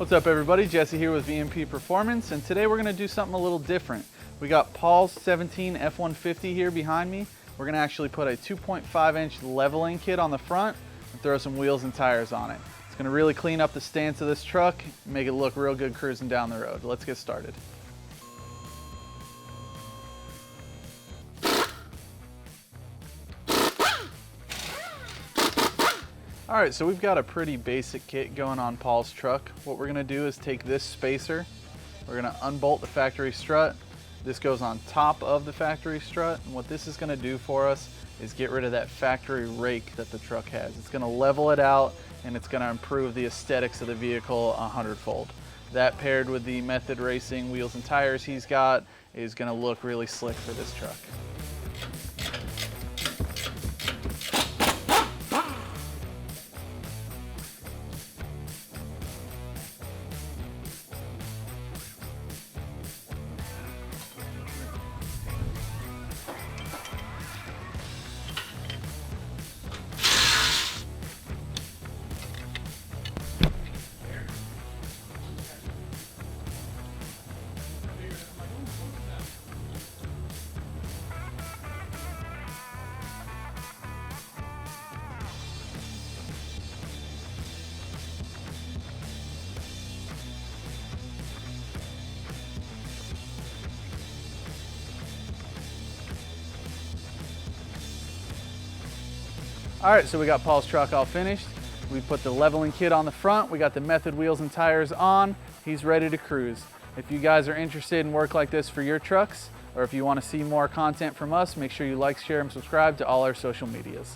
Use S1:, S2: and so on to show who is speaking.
S1: What's up everybody, Jesse here with VMP Performance, and today we're going to do something a little different. We got Paul's 17 F-150 here behind me. We're going to actually put a 2.5 inch leveling kit on the front and throw some wheels and tires on it. It's going to really clean up the stance of this truck and make it look real good cruising down the road. Let's get started. All right, so we've got a pretty basic kit going on Paul's truck. What we're gonna do is take this spacer, we're gonna unbolt the factory strut. This goes on top of the factory strut, and what this is gonna do for us is get rid of that factory rake that the truck has. It's gonna level it out, and it's gonna improve the aesthetics of the vehicle 100-fold. That paired with the Method Racing wheels and tires he's got is gonna look really slick for this truck. All right, so we got Paul's truck all finished. We put the leveling kit on the front. We got the Method wheels and tires on. He's ready to cruise. If you guys are interested in work like this for your trucks, or if you want to see more content from us, make sure you like, share, and subscribe to all our social medias.